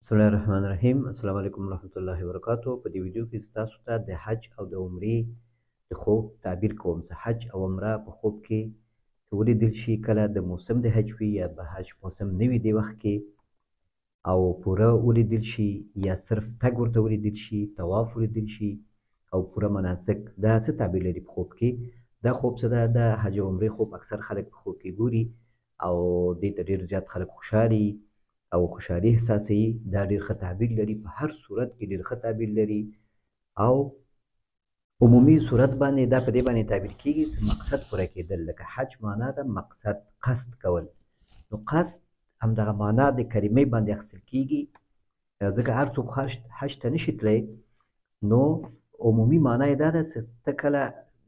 بسم الله الرحمن الرحیم. السلام علیکم ورحمۃ اللہ وبرکاتہ. په دې ویډیو کې تاسو ته د حج او د عمرې د خوب تعبیر کوم. چې حج او عمره په خوب کې څه ولیدل شي، کله د موسم د حج وي یا به حج موسم نه وي دې وخت کې، او پوره ولیدل شي یا صرف تګ ورته ولیدل شي، طواف ولیدل شي او پوره مناسک. دا څه تعبیر لري په خوب کې؟ دا خوب څه ده؟ د حج او عمرې خوب اکثر خلک په خوب کې ګوري او دې ته ډېر زیات خلک خوشحالي او خوشحالي احساسوي. دا ډېر ښه تعبیر لري، په هر صورت کې ډېر ښه تعبیر لري او عمومي صورت باندې دا په دې باندې تعبیر کیږي چې مقصد پوره کېدل. لکه حج معنا ده مقصد، قصد کول. نو قصد همدغه معنا د کلمې باندې اخیستل کیږي، ځکه هر څوک حج ته نشي تللی. نو عمومي معنا یې دا ده چې ته کله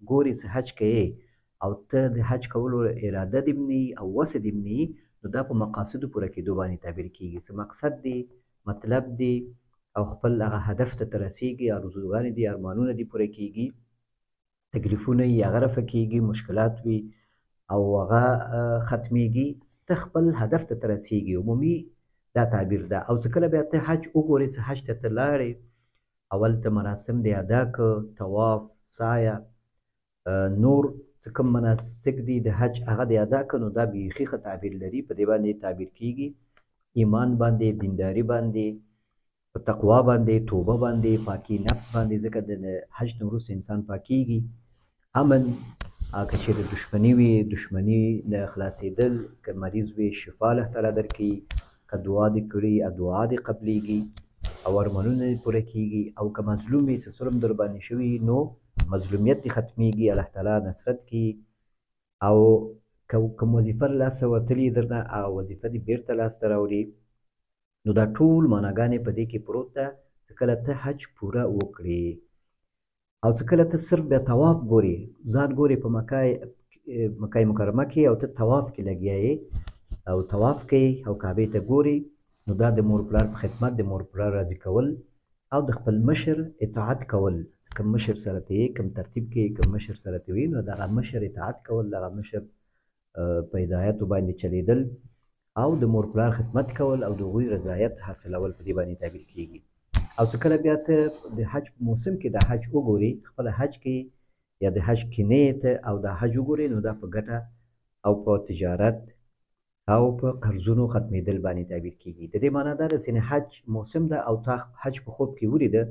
ګورې چې حج کوې او ته د حج کولو اراده دې نه وي او وسه دې نه وي، نو دا په مقاصدو پوره کېدو باندې تعبیر کیږي چې مقصد دی، مطلب دی او خپل هغه هدف ته ته رسېږي، آرزوګانې دي، ارمانونه دي پوره کېږي، تکلیفونه یې هغه رفع کېږي، مشکلات وي او هغه ختمېږي، ته خپل هدف ته ته رسېږي. عمومي دا تعبیر ده. او چې کله بیا ته حج وګورې چې حج ته ته لاړې، اول ته مراسم دې ادا که، طواف، سایه، نور څه کوم مناسک دي د حج هغه دې ادا که، نو دا بیخي ښه تعبیر لري. په دې باندې تعبیر کیږي ایمان باندې، دینداري باندې، په تقوا باندې، توبه باندې، پاکي نفس باندې، ځکه د حج نه وروسته انسان پاکیږي. امن، که چېرې دښمني وي دښمني نه خلاصېدل، که مریض وي شفا الله تعالی درکوي، که دعا دې کړي دعا دې قبلیږي او ارمانونه دې پوره کیږي. او که مظلوم وي څه ظلم در باندې شوي، نو مظلومیت دې ختمیږي، الله تعالی نصرت کوي. او کوم وظیفه له لاسه وتلې درنه هغه وظیفه دې بیرته لاسته راوړي. نو دا ټول معناګانې په دې کې پروت ده چې کله ته حج پوره وکړې. او چې کله ته صرف بیا طواف ګورې، ځان ګورې په مکه مکرمه کې او ته طواف کې لګیا یې او طواف کوې او کعبې ته ګورې، نو دا د مور پلار په خدمت د مور پلار راضي کول او د خپل مشر اطاعت کول. کوم مشر سره ته یې، کوم ترتیب کې کوم مشر سره ته وي، نو دغه مشر اطاعت کول، دغه مشر په هدایتو باندې چلیدل او د مور پلار خدمت کول او د هغوی رضایت حاصلول، په دې باندې تعبیر کیږي. او چې کله بیا ته د حج په موسم کې د حج وګورې، خپله حج کې یا د حج کینې ته او د حج وګورې، نو دا په ګټه او په تجارت او په قرضونو ختمېدل باندې تعبیر کیږي. د دې معنا دا ده چې حج موسم ده او تا حج په خوب کې ولیده،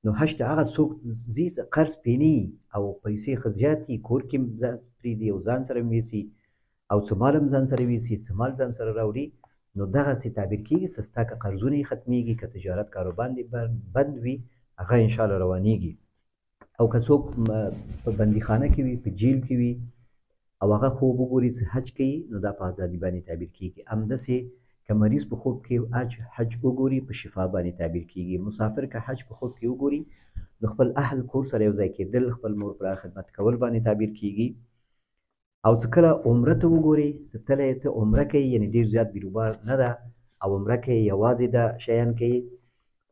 نو حج ته هغه څوک ځي چې قرض پرې نه وي او پیسې ښه زیاتې کور کې پرېږدي او ځان سره ویسي او څه مال هم ځان سره ویسي، څه مال ځان سره راوړي، نو دغسې تعبیر کېږي چې ستا که قرضونه یې ختمېږي، که تجارت کاروبار دې بند وي هغه انشاءالله روانېږي. او که څوک په بندیخانه کې وي، په جیل کې وي او هغه خوب وګوري چې حج کوي، نو دا په ازادي باندې تعبیر کېږي. همداسې که مریض په خوب کې حج وګوري، په شفا باندې تعبیر کېږي. مسافر که حج په خوب کې وګوري، نو خپل اهل کور سره یو ځای کېدل، خپل مور پلار خدمت کول باندې تعبیر کېږي. او چې کله عمره ته وګورې چې تللی ته عمره کوي، یعنې ډېر زیات بیروبار نه ده او عمره کوي یوازې دا شیان کوي،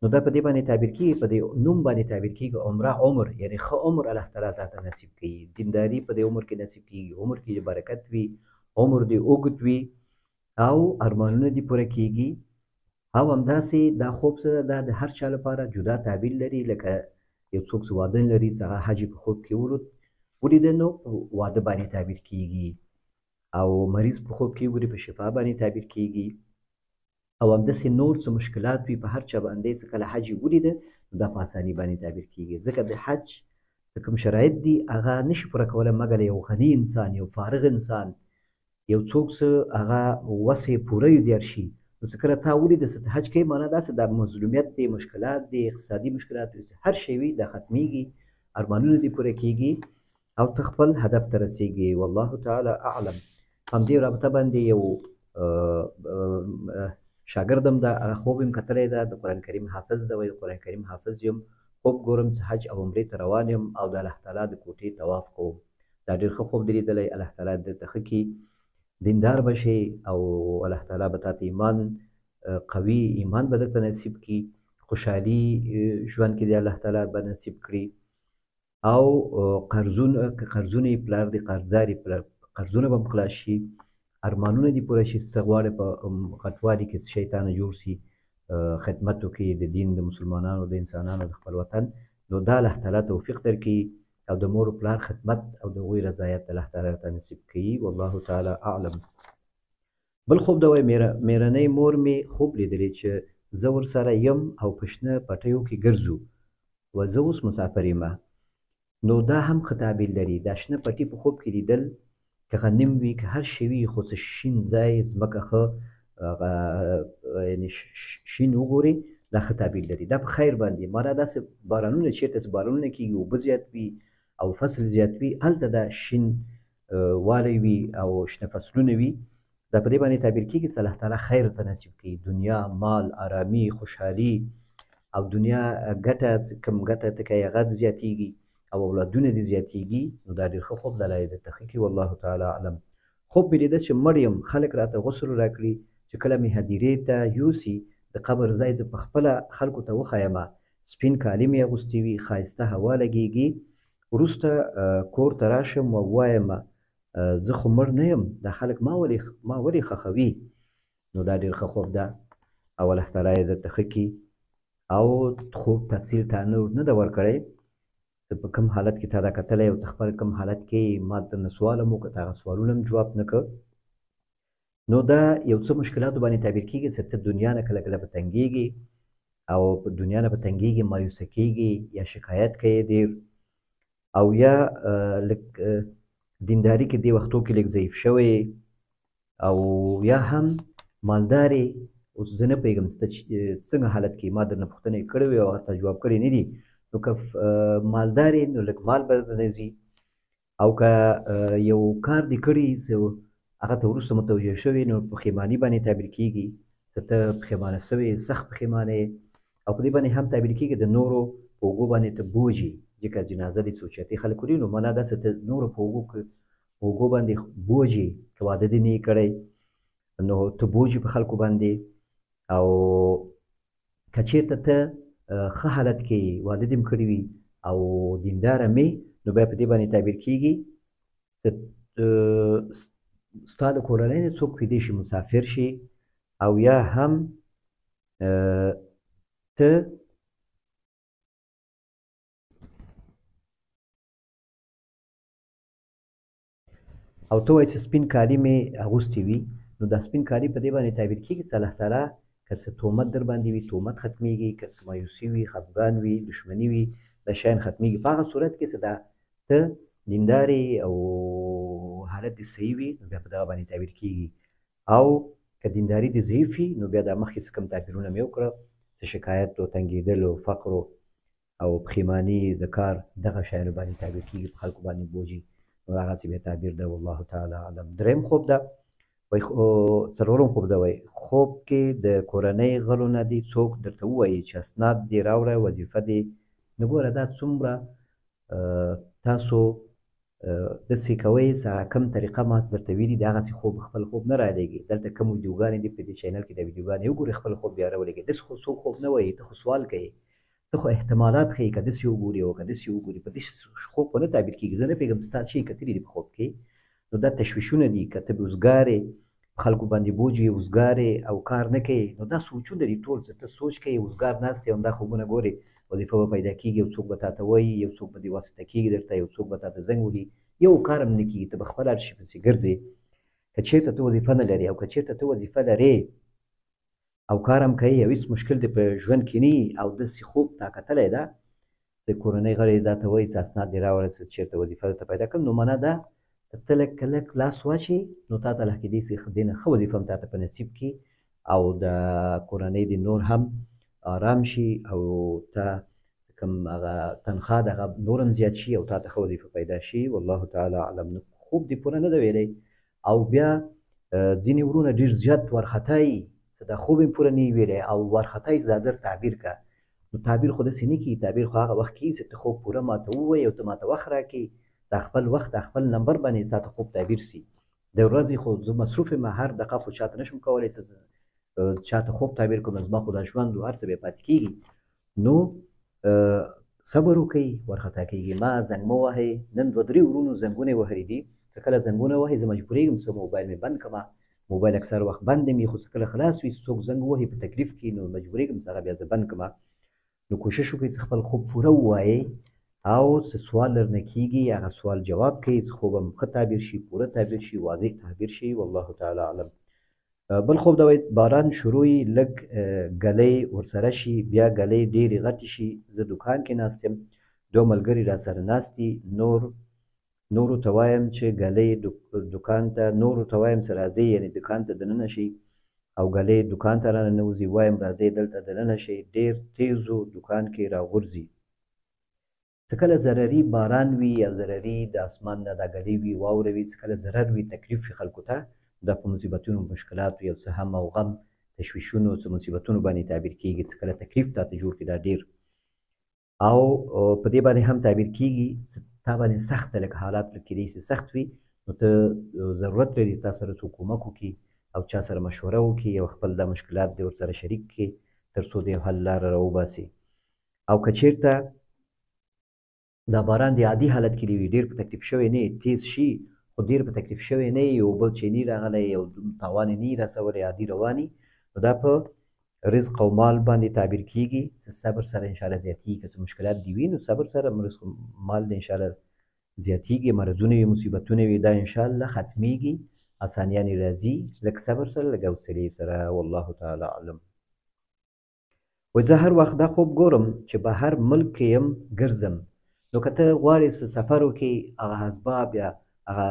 نو دا په دې باندې تعبیر کېږي، په دې نوم باندې تعبیر کېږي عمره عمر، یعنې ښه عمر الله تعالی تا ته نصیب کوي. دینداري په دې عمر کې نصیب کېږي، عمر کې برکت وي، عمر دې اوږد وي او ارمانونه دې پوره کېږي. او همداسې دا خوب څه ده، دا د هر چا لپاره جدا تعبیر لري. لکه یو څوک چې واده لري چې هغه حج په خوب کې ولیده، نو په واده باندې تعبیر کېږي. او مریض په خوب کې وګوري، په شفا باندې تعبیر کېږي. او همداسې نور څه مشکلات وي په هر چا باندې چې کله حج یې ولیده، نو دا په اساني باندې تعبیر کېږي. ځکه د حج چې کوم شرایط دي هغه نشي پوره کولی مګر یو غني انسان، یو فارغ انسان، یو څوک چې هغه وسه یې پوره یې شي، نو چې کله تا ولیده چې حج کوي، معنا داسې دا مظلومیت دی، مشکلات دي، اقتصادي مشکلات دي، هر شی وي دا ختمیږي، ارمانونه دې پوره کېږي او ته خپل هدف ته رسېږي. والله تعالی اعلم. په همدې رابطه باندې یو شاګردم ده، هغه خوب یې کتلی ده، د قرآن کریم حافظ ده، وایي د قرآن کریم حافظ یم، خوب ګورم چې حج او عمرې ته روان یم او د الله تعالی د کوټې طواف کوم. دا ډېر ښه خوب دی لیدلی، الله تعالی درته ښه کړي، دیندار به شې او الله تعالی به تا ته قوي ایمان به درته نصیب کړي، خوشحالي ژوند کې دی الله تعالی به نصیب کړي. او قرضونه یې پلار دی قرضدار یې، قرضونه به هم خلاص شي، ارمانونه دې پوره شي، چې ته غواړې په غټوالي کې شی تا نه جوړ شي، خدمت وکړي د دین د مسلمانانو د انسانانو د خپل وطن، نو دا الله تعالی توفیق درکړي او د مور و پلار خدمت او د هغوی رضایت الله تعالی ورته نصیب کړي. والله تعالی اعلم. بل خوب دا وایي میرنۍ مور مې خوب لیدلی چې زه ورسره یم او په شنه پټیو کې ګرځو و زه اوس مسافر یم. نو دا هم ښه تعبیر لري. دا شنه پټي په خوب کې لیدل که غنم وي که هر شی وي خو څه شین ځای ځمکه ښه یعنې شین وګورې دا ښه تعبیر لري. دا په خیر باندې معنا داسې بارانونه چېرته چې بارانونه کېږي اوبه زیات وي او فصل زیات وي هلته دا شین والی وي او شنه فصلونه وي. دا په دې باندې تعبیر کېږي چې الله تعالی خیر ته نصیب کړي، دنیا مال آرامي خوشحالي او دنیا ګټه کوم ګټه ته که هغه زیاتېږي او اولادونه دې زیاتېږي نو دا ډېر ښه خوب د الله درته ښه کړي. والله تعالی اعلم. خوب مې لیده چې مړ یم، خلک راته غسل راکړي چې کله مې هدیرې ته یوسي د قبر ځای زه پخپله خلکو ته وښیمه. سپین کالي مې اغوستي وي، ښایسته هوا لګېږي. وروسته کور ته راشم او ووایم زه خو مړ نه یم، دا خلک ما ولې ښخوي. نو دا ډېر ښه خوب ده او الله تعالی یې درته ښه کړي. او خوب تفصیل تا نور نه ده ورکړی چې په کوم حالت کې تا دا کتلی او ته خپل کوم حالت کې ما درنه سوال هم وکړه، ته هغه سوالونه هم جواب نه کړ. نو دا یو څه مشکلاتو باندې تعبیر کېږي چې ته دنیا نه کله کله په تنګېږي او په دنیا نه په تنګېږي مایوسه کېږي یا شکایت کوې ډېر او یا لږ دینداري کې دې وختو کې لږ ضعیف شوی او یا هم مالدارې. اوس زه نه پوهېږم چې ته څنګه حالت کې ما درنه پوښتنې کړې وي او هغه ته جواب کړی نه دي. نو که مالدار یې نو لږ مال به درنه ځي او که یو کار دې کړي چې هغه ته وروسته متوجه شوي نو پښیماني باندې تعبیر کېږي چې ته پښیمانه سوې سخت پښیمانه یې. او په دې باندې هم تعبیر کېږي د نورو په اوږو باندې ته بوج یې، ځکه جنازه دې څو چتې خلک وړي نو معنا دا چې ته نورو په اوږو باندې بوج یې، که واده دې نه یې کړی نو ته بوج یې په خلکو باندې. او که چېرته ته ښه حالت کې واده دې هم کړي وي او دینداره مې نو بیا په دې باندې تعبیر کېږي چې ستا د کورنۍ نه څوک کیدای شي مسافر شي او یا هم ته او ته وایې چې سپین کالي مې اغوستي وي نو دا سپین کالي په دې باندې تعبیر کېږي چې الله تعالی که څه تهمت در باندې وي تهمت ختمېږي، که څه مایوسي وي خفګان وي دښمني وي دا شیان ختمېږي په هغه صورت کې چې دا ته دیندارې او حالت دې صحیح وي نو بیا په دغه باندې تعبیر کېږي. او که دینداري دې ضعیف وي نو بیا دا مخکې څه کوم تعبیرونه مې وکړه چې شکایت او تنګېدل او فقر او پښیماني د کار دغه شیانو باندې تعبیر کېږي په خلکو باندې بوجي نو هغسې بیا تعبیر ده. والله تعالی اعلم. دریم خوب ده وایي څلورم خوب ده وایي خوب کې د کورنۍ غړو نه دې څوک درته ووایي چې اسناد دې راوړه وظیفه دې نو ګوره دا څومره تاسو داسې کوئ چې کوم طریقه ما درته ویلي دي هغسې خوب خپل خوب نه رالېږي. دلته کوم ویډیوګانې دي په دې چینل کې دا ویډیوګانې وګورئ خپل خوب بیا راولېږئ. داسې خو څوک خوب نه وایي، ته خو سوال کوې، ته خو احتمالات ښیي که داسې وګوري او که داسې وګوري په داسې خوب خو نه تعبیر کېږي. زه نه پوهېږم چې تا څه یې کتلي دي په خوب کې نو دا تشویشونه دي. که ته وزګارې خلکو باندې بوج یې وزګارې او کار نه کوې نو دا سوچونه دي ټول چې ته سوچ کوې وزګار ناست یې او همدا خوبونه ګورې وظیفه به پیدا کېږي یو څوک به تا ته وایي یو څوک به دې واسطه کېږي درته یو څوک به تا ته زنګ وهي یو کار هم نه کېږي ته به خپله هر شي پسې ګرځې. که چېرته ته وظیفه نه لرې او که چېرته ته وظیفه لرې او کار هم کوي او هېڅ مشکل دې په ژوند کې نه او داسې خوب تا کتلی ده چې کورنۍ غړي دا ته وایي چې اسناد دې راوړه چې چېرته وظیفه درته پیدا کړم نو معنا ده ته لږ لاس واچوې نو تا ته الله کېدای شي دې نه ښه وظیفه هم تا ته په نصیب کړي او د کورنۍ دې نور هم آرام شي او ته کوم هغه تنخوا د هغه نور هم زیات شي او تا ته ښه وظیفه پیدا شي. والله تعالی اعلم. خوب دې پوره نه ده ویلی او بیا ځینې ورونه ډېر زیات وارخطا یي چې دا خوب یې پوره نه وي ویلی او وارخطا یي چې دا زر تعبیر که نو تعبیر خو داسې نه کېږي. تعبیر خو هغه وخت کېږي چې ته خوب پوره ما ته ووایې او ته ما ته وخت راکړې دا خپل وخت دا خپل نمبر باندې تا ته خوب تعبیر سي. د ورځې خو زه مصروف یم هر دقیقه خو چاته نشم کولی چې چاته خوب تعبیر کړم زما خو دا ژوند و هر څه بیا پاتې کېږي. نو صبر وکئ وارخطا کېږي ما زنګ مه وهئ. نن 2-3 ورونو زنګونه یې وهلي دي چې کله زنګونه وهئ زه مجبورېږم چې موبایل مې بند کړمه موبایل اکثر وخت بند وي خو څه کله خلاص وي څوک زنګ وهي په تکلیف کې نو مجبورېږم چې هغه بیا زه بند کړم نو کوشش وکړئ چې خپل خوب پوره ووایئ او څه سوال درنه کېږي هغه سوال جواب کوئ چې خوب هم ښه تعبیر شي پوره تعبیر شي واضح تعبیر شي والله تعالی اعلم بل خوب دا وایي باران شروع وي لږ ګلۍ ورسره شي بیا ګلۍ ډېرې غټې شي زه دوکان کې ناست یم دوه ملګري راسره ناست دي نورو ته وایم چې ګلۍ دوکان ته نورو ته وایم چې راځئ یعنې دوکان ته دننه شئ او ګلۍ دوکان ته راننوځي وایم راځئ دلته دننه شئ ډېر تیزو دوکان کې راغورځي څه کله ضرري باران وي یا ضرري د اسمان نه دا ګلۍ وي واوره وي څه کله ضرر وي تکلیف وي خلکو ته دا په مصیبتونو مشکلاتو یو څه هم او غم تشویشونو څه مصیبتونو باندې تعبیر کېږي څه کله تکلیف تاته جوړ کړي دا ډېر او په دې باندې هم تعبیر کېږي چې تا باندې سخته لږ حالات لږ کېدای شي سخت وي نو ته ضرورت لري تا سره څوک کومک وکړي او چا سره مشوره وکړي او خپل دا مشکلات دې ورسره شریک کړي تر څو د یو حل لاره راوباسي او که چېرته دا باران د عادي حالت کې وي ډېر په تکلیف شوی نه تیز شي خو ډېر په تکلیف شوی نه یو بل چیني راغلی یو تاوان یې نه رسولی عادي رواني نو دا په رزق او مال باندې تعبیر کېږي چې صبر سره انشاءالله زیاتېږي که څه مشکلات دې وي نو صبر سره رزق مال د انشاءالله زیاتېږي مرضونه وي مصیبتونه وي دا انشاءالله ختمیږي اسانیانې راځي لږ صبر سره لږ حوصلې سره والله تعالی اعلم وایي زه هر وخت دا خوب ګورم چې بهر ملک کې یم ګرځم نو که ته غواړې سفر وکړې هغه اسباب یا هغه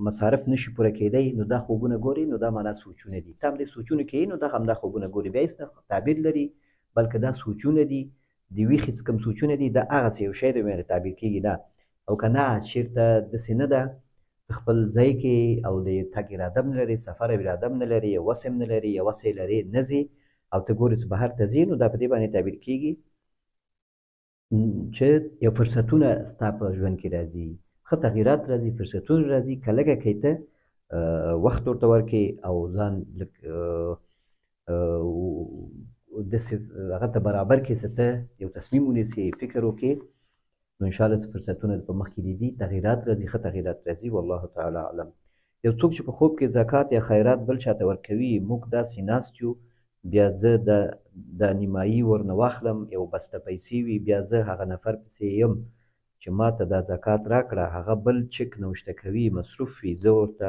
مصارف نشي پوره کېدی نو دا خوبونه ګورې نو دا معنا سوچونه دي ته هم دې سوچونه کوې نو دا همدا خوبونه ګورې بیا هېڅ تعبیر لري بلکې دا سوچونه دي د ویښې څه کوم سوچونه دي دا هغسې یو شی دی باندې تعبیر کېږي نه او که نه چېرته داسې نه ده خپل ځای کې او د تګ اراده هم نه لرې سفر اراده هم نه لرې یو وس هم نه لرې یو وس یې لرې نه ځې او ته ګورې چې بهر ته ځې نو دا په دې باندې تعبیر کېږي چې یو فرصتونه ستا په ژوند کې راځي ښه تغییرات راځي فرصتونه راځي که لږه کوې ته وخت ورته ورکړې او ځان لږ داسې هغه ته برابر کړې چې ته یو تصمیم ونیسې فکر وکړې نو انشاءالله فرصتونه په مخکې دي تغییرات راځي ښه تغییرات راځي والله تعالی اعلم یو څوک چې په خوب کې زکات یا خیرات بل چاته ورکوي موږ داسې ناست یو بیا زه د نیمایي ورنه واخلم یو بسته پیسې وي بیا زه هغه نفر پسې یم چې ما ته دا زکات راکړه هغه بل چک نوشته کوي مصروف وي زه ورته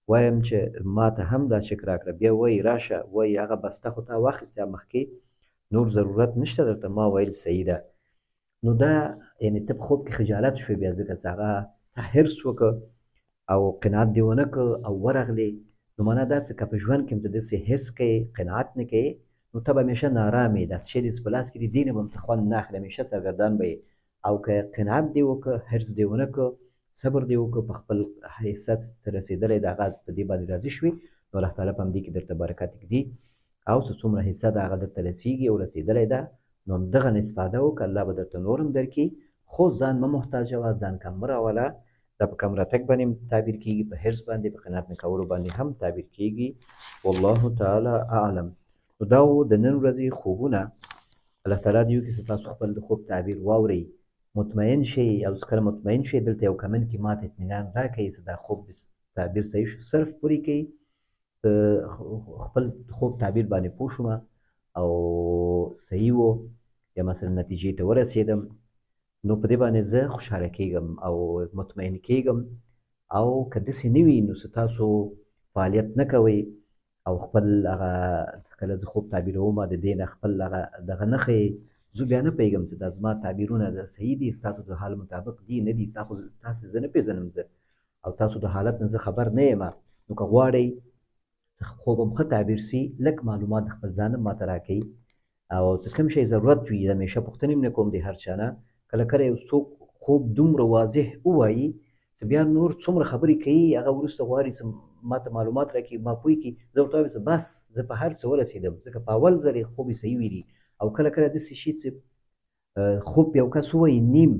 وایم چې ما ته هم دا چک راکړه بیا وایي راشه وایي هغه بسته خو تا واخیسته مخکې نور ضرورت نشته درته ما ویل صحیح ده نو دا یعنې ته په خوب کې خجالت شوې بیا ځکه چې هغه ته حرص وکړه او قناعت دې ونه کړه او ورغلې نو معنا دا چې که په ژوند کې هم ته داسې حرص کوې قناعت نه کوې نو ته به همیشه نارام یې داسې شی دې چې په لاس کې دي دې نه به هم ته خوند نه اخلې همیشه سرګردان به یې او که قناعت دې وکړه حرص دې ونه کړه صبر دې وکړه په خپل حیثیت ته رسېدلی د هغه په دې باندې راضي شوې نو الله تعالی په همدې کې درته برکت ږدي او چې څومره حصه د هغه درته رسېږي او رسېدلی ده نو همدغه نه استفاده وکړه الله به درته نور هم درکړي خو ځان مه محتاجوه ځان کم مه راوله دا په کم راتګ باندې تعبیر کېږي په حرص باندې په قناعت نه کولو باندې هم تعبیر کېږي والله تعالی اعلم نو دا و د نن ورځې خوبونه الله تعالی دې وکړي چې تاسو خپل د خوب تعبیر واورئ مطمئن شئ او چې کله مطمئن شئ دلته یو کمنټ کې ماته اطمینان راکړئ چې دا خوب تعبیر صحیح شو صرف پوری کوئ خپل خوب تعبیر باندې پوه شوم او صحیح و یا مثلا نتیجې ته ورسېدم نو په دې باندې زه خوشحاله کېږم او مطمئن کېږم او که داسې نه وي نو چې تاسو فعالیت نه کوئ او خپل هغه کله زه خوب تعبیروم د دې نه خپل هغه دغه نښې زه بیا نه پوهېږم چې دا زما تعبیرونه د صحیح دي ستاسو د حال مطابق دي نه دي تاسې زه نه پېژنم زه او تاسو د حالت نه زه خبر نه یم نو که غواړئ چې خوب هم ښه تعبیر سي لږ معلومات د خپل ځان هم ماته راکوئ او چې کوم شی ضرورت وي همیشه پوښتنې هم نه کوم د هر چا نه کله کله یو څوک خوب دومره واضح ووایي چې بیا نور څومره خبرې کوي هغه وروسته غواړي چې ماته معلومات راکړي ما پوه کړي زه ورته وایم چې بس زه په هر څه ورسېدم ځکه په اول ځل یې خوب یې صحیح ویلي او کله کله داسې شي چې خوب یو کس ووایي نیم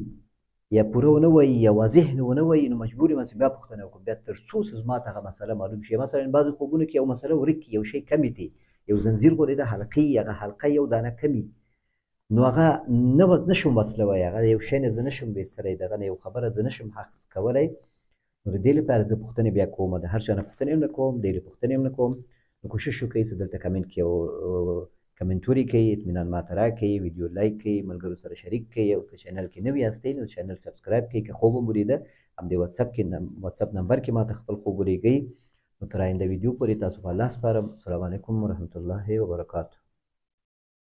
یا پوره ونه وایي یا واضح نه ونه وایي نو مجبور یم چې بیا پوښتنه وکړم بیا تر څو چې زما ته هغه مسله معلوم شي مثلا بعضې خوبونو کې یو مسله ورک یو شی کمې دی یو زنځیر غوړېده حلقې هغه حلقه یو دانه کمي نو هغه نه شم وصلوی هغه یو شی نه زه نه شم بېستری دغه نه یو خبره زه نه شم حفظ کولی نو د دې لپاره زه پوښتنې بیا کوم، د هر چا نه پوښتنې هم نه کوم، ډېرې پوښتنې هم نه کوم. نو کوشش وکړئ چې دلته کمنټ کې کمنټ ولیکئ، اطمینان ماته راکړئ، ویډیو لایک کړئ، ملګرو سره شریک کړئ، او که چینل کې نوي یاستئ نو چینل سبسکرایب کړئ. که خوب مو لیده همدې واتساپ نمبر کې ماته خپل خوب ولیږئ. نو تر آینده ویډیو پورې تاسو په الله سپارم. السلام علیکم ورحمة الله وبرکاته.